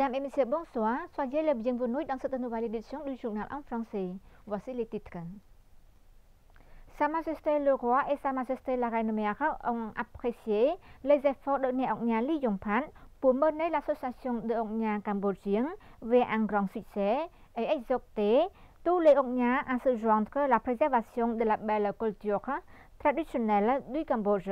Mesdames et messieurs, bonsoir. Soyez les bienvenus dans cette nouvelle édition du journal en français. Voici les titres. Sa Majesté le Roi et Sa Majesté la Reine Mère ont apprécié les efforts de Néogna Ly Yong-pat pour mener l'association de Ogna cambodgiens vers un grand succès et exhorté tous les Ogna à se joindre à la préservation de la belle culture traditionnelle du Cambodge.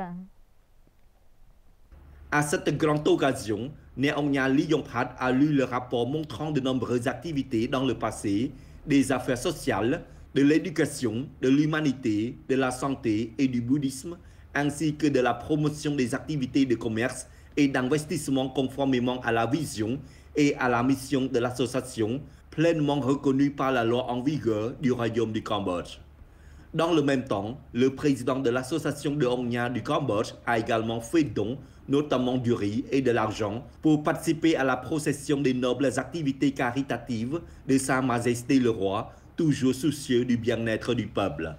À cette grande occasion, Néogna Ly Yong-pat a lu le rapport montrant de nombreuses activités dans le passé, des affaires sociales, de l'éducation, de l'humanité, de la santé et du bouddhisme, ainsi que de la promotion des activités de commerce et d'investissement conformément à la vision et à la mission de l'association, pleinement reconnue par la loi en vigueur du Royaume du Cambodge. Dans le même temps, le président de l'association de Ogna du Cambodge a également fait don, notamment du riz et de l'argent, pour participer à la procession des nobles activités caritatives de Sa Majesté le Roi, toujours soucieux du bien-être du peuple.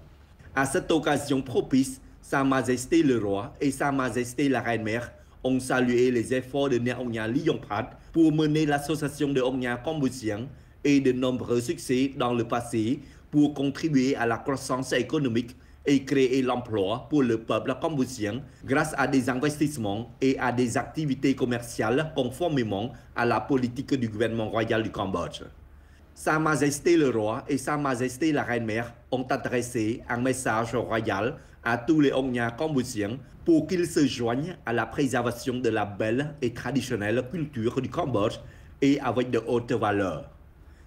À cette occasion propice, Sa Majesté le Roi et Sa Majesté la Reine-Mère ont salué les efforts de Néogna Ly Yong-pat pour mener l'association de Ogna cambodgien et de nombreux succès dans le passé pour contribuer à la croissance économique et créer l'emploi pour le peuple cambodgien grâce à des investissements et à des activités commerciales conformément à la politique du gouvernement royal du Cambodge. Sa Majesté le Roi et Sa Majesté la Reine-Mère ont adressé un message royal à tous les Ogna cambodgiens pour qu'ils se joignent à la préservation de la belle et traditionnelle culture du Cambodge et avec de hautes valeurs.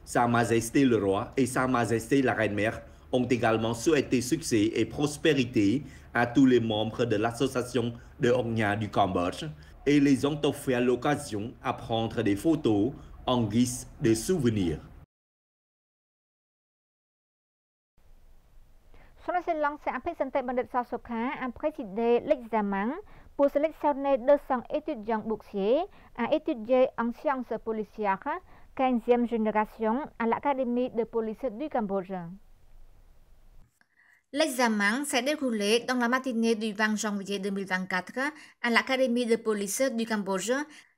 Sa Majesté le Roi et Sa Majesté la Reine-Mère ont également souhaité succès et prospérité à tous les membres de l'association de Ogna du Cambodge et les ont offert l'occasion à prendre des photos en guise de souvenir. Son Excellence Apicente Bandit Sosokha a présidé l'examen pour sélectionner 200 étudiants boursiers à étudier en sciences policières 15e génération à l'Académie de police du Cambodge. L'examen s'est déroulé dans la matinée du 20 janvier 2024 à l'Académie de police du Cambodge,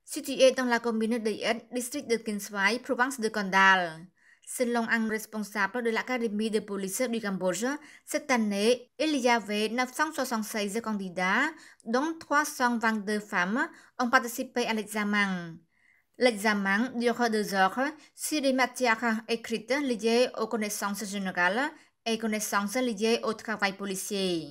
située dans la commune de Yet, district de Kinh Xoai, province de Condal. Selon un responsable de l'Académie de police du Cambodge, cette année, il y avait 976 candidats, dont 322 femmes ont participé à l'examen. L'examen dure 2 heures sur des matières écrites liées aux connaissances générales et connaissances liées au travail policier.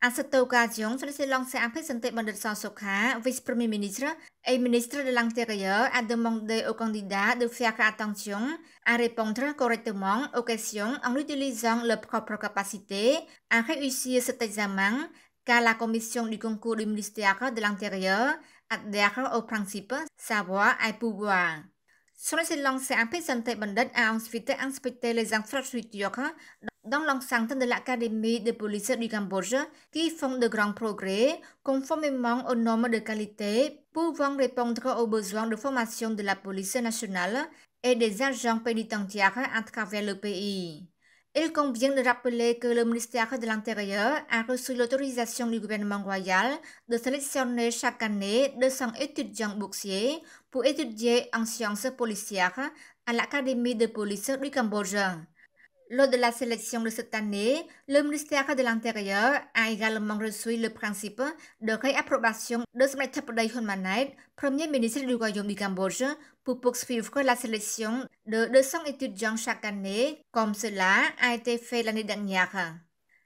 À cette occasion, Son Excellence Apicente Bandit Sosokha, vice-premier ministre et ministre de l'Intérieur, a demandé aux candidats de faire attention à répondre correctement aux questions en utilisant leurs propres capacités à réussir cet examen, car la commission du concours du ministère de l'Intérieur adhère au principe savoir et pouvoir. Son Excellence Apicente Bandit a ensuite inspecté les infrastructures dans l'enceinte de l'Académie de police du Cambodge qui font de grands progrès conformément aux normes de qualité pouvant répondre aux besoins de formation de la police nationale et des agents pénitentiaires à travers le pays. Il convient de rappeler que le ministère de l'Intérieur a reçu l'autorisation du gouvernement royal de sélectionner chaque année 200 étudiants boursiers pour étudier en sciences policières à l'Académie de police du Cambodge. Lors de la sélection de cette année, le ministère de l'Intérieur a également reçu le principe de réapprobation de Samdech Theppaday Hun Manet, Premier ministre du Royaume du Cambodge, pour poursuivre la sélection de 200 étudiants chaque année, comme cela a été fait l'année dernière.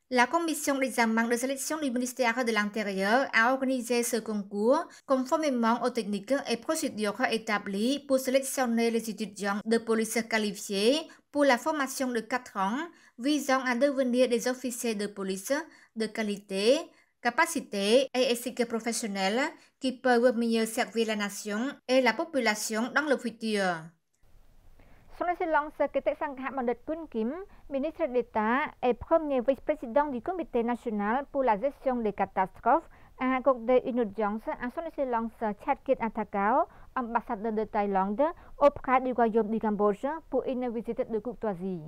La commission d'examen de sélection du ministère de l'Intérieur a organisé ce concours conformément aux techniques et procédures établies pour sélectionner les étudiants de police qualifiés pour la formation de 4 ans visant à devenir des officiers de police de qualité, capacité et éthique professionnelle qui peuvent mieux servir la nation et la population dans le futur. Son Excellence Kete Sangha Bandit Kun Kim, ministre d'État et premier vice-président du Comité national pour la gestion des catastrophes, a accordé une audience à Son Excellence Chatkit Attakao, ambassadeur de Thaïlande, auprès du Royaume du Cambodge pour une visite de courtoisie.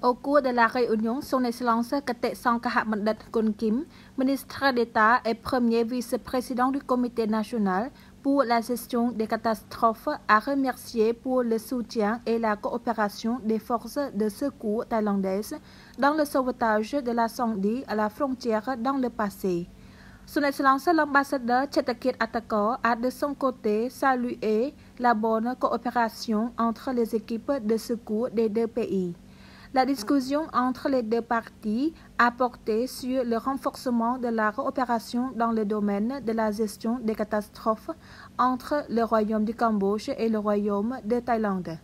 Au cours de la réunion, Son Excellence Kete Sangha Bandit Kun Kim, ministre d'État et premier vice-président du Comité national pour la gestion des catastrophes a remercié pour le soutien et la coopération des forces de secours thaïlandaises dans le sauvetage de l'incendie à la frontière dans le passé. Son Excellence l'ambassadeur Chetakit Attakor a de son côté salué la bonne coopération entre les équipes de secours des deux pays. La discussion entre les deux parties a porté sur le renforcement de la coopération dans le domaine de la gestion des catastrophes entre le Royaume du Cambodge et le Royaume de Thaïlande.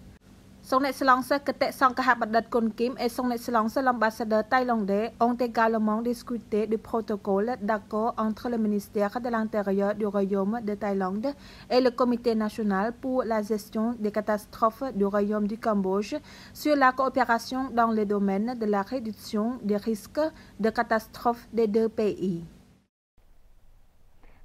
Son Excellence Ktek Songkahabaddat Kun Kim et Son Excellence l'ambassadeur thaïlandais ont également discuté du protocole d'accord entre le ministère de l'Intérieur du Royaume de Thaïlande et le Comité national pour la gestion des catastrophes du Royaume du Cambodge sur la coopération dans le domaine de la réduction des risques de catastrophes des deux pays.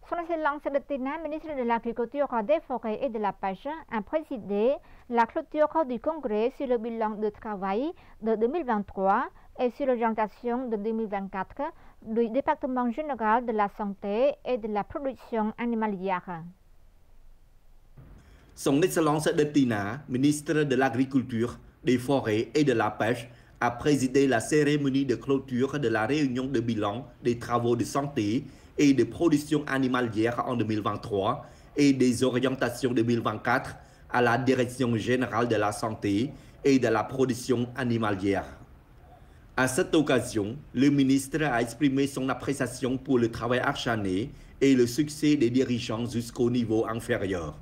Son Excellence Tina, ministre de l'Agriculture, des Forêts et de la Pêche, a présidé la clôture du Congrès sur le bilan de travail de 2023 et sur l'orientation de 2024 du Département général de la Santé et de la Production animalière. Son Excellence Tina, ministre de l'Agriculture, des Forêts et de la Pêche, a présidé la cérémonie de clôture de la réunion de bilan des travaux de santé et de production animalière en 2023 et des orientations 2024 à la Direction générale de la santé et de la production animalière. À cette occasion, le ministre a exprimé son appréciation pour le travail acharné et le succès des dirigeants jusqu'au niveau inférieur.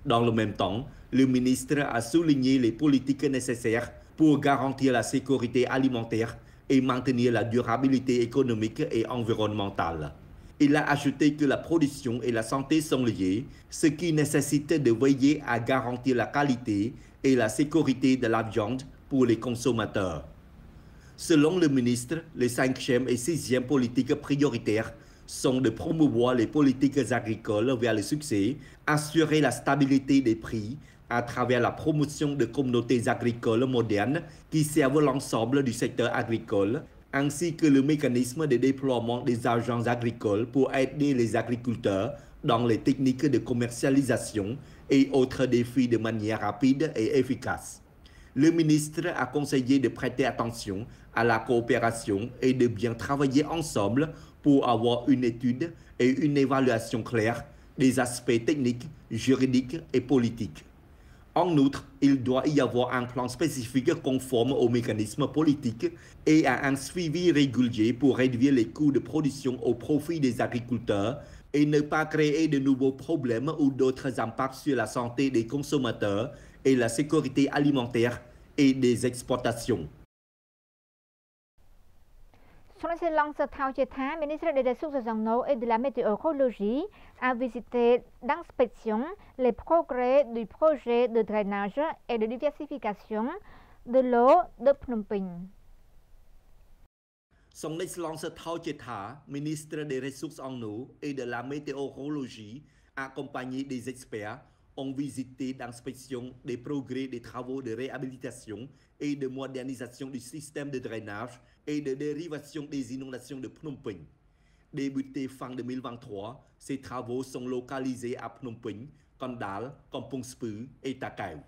Dans le même temps, le ministre a souligné les politiques nécessaires pour garantir la sécurité alimentaire et maintenir la durabilité économique et environnementale. Il a ajouté que la production et la santé sont liées, ce qui nécessite de veiller à garantir la qualité et la sécurité de la viande pour les consommateurs. Selon le ministre, les 5e et 6e politiques prioritaires sont de promouvoir les politiques agricoles vers le succès, assurer la stabilité des prix à travers la promotion de communautés agricoles modernes qui servent l'ensemble du secteur agricole, ainsi que le mécanisme de déploiement des agences agricoles pour aider les agriculteurs dans les techniques de commercialisation et autres défis de manière rapide et efficace. Le ministre a conseillé de prêter attention à la coopération et de bien travailler ensemble pour avoir une étude et une évaluation claire des aspects techniques, juridiques et politiques. En outre, il doit y avoir un plan spécifique conforme aux mécanismes politiques et à un suivi régulier pour réduire les coûts de production au profit des agriculteurs et ne pas créer de nouveaux problèmes ou d'autres impacts sur la santé des consommateurs et la sécurité alimentaire et des exportations. Son Excellence Thao Cheta, ministre des Ressources en eau et de la météorologie, a visité d'inspection les progrès du projet de drainage et de diversification de l'eau de Phnom Penh. Son Excellence Thao Cheta, ministre des Ressources en eau et de la météorologie, accompagné des experts, ont visité d'inspection des progrès des travaux de réhabilitation et de modernisation du système de drainage et de dérivation des inondations de Phnom Penh. Débutés fin 2023, ces travaux sont localisés à Phnom Penh, Kandal, Kampong Speu et Takao.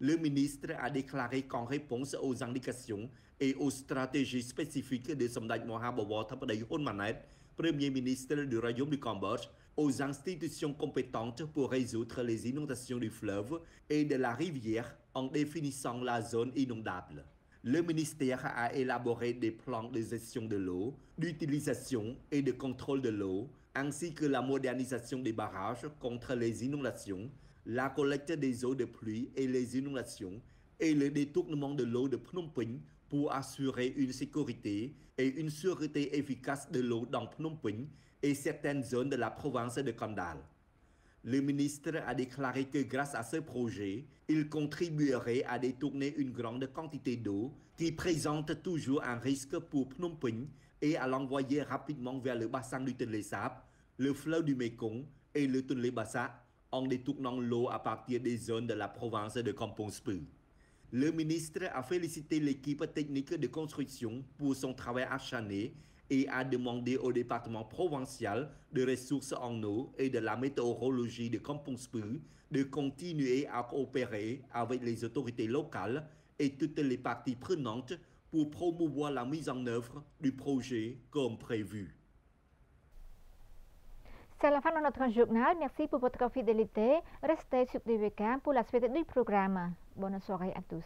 Le ministre a déclaré qu'en réponse aux indications et aux stratégies spécifiques de Somdat Mahabawar Thapadei Hun Manet, Premier ministre du Royaume du Cambodge, aux institutions compétentes pour résoudre les inondations du fleuve et de la rivière en définissant la zone inondable. Le ministère a élaboré des plans de gestion de l'eau, d'utilisation et de contrôle de l'eau, ainsi que la modernisation des barrages contre les inondations, la collecte des eaux de pluie et les inondations, et le détournement de l'eau de Phnom Penh pour assurer une sécurité et une sûreté efficace de l'eau dans Phnom Penh et certaines zones de la province de Kandal. Le ministre a déclaré que grâce à ce projet, il contribuerait à détourner une grande quantité d'eau qui présente toujours un risque pour Phnom Penh et à l'envoyer rapidement vers le bassin du Tonlé Sap, le fleuve du Mekong et le Tonlé Basa en détournant l'eau à partir des zones de la province de Kampong Speu. Le ministre a félicité l'équipe technique de construction pour son travail acharné et a demandé au département provincial de ressources en eau et de la météorologie de Kampongspeu de continuer à coopérer avec les autorités locales et toutes les parties prenantes pour promouvoir la mise en œuvre du projet comme prévu. C'est la fin de notre journal. Merci pour votre fidélité. Restez sur DVK pour la suite du programme. Bonne soirée à tous.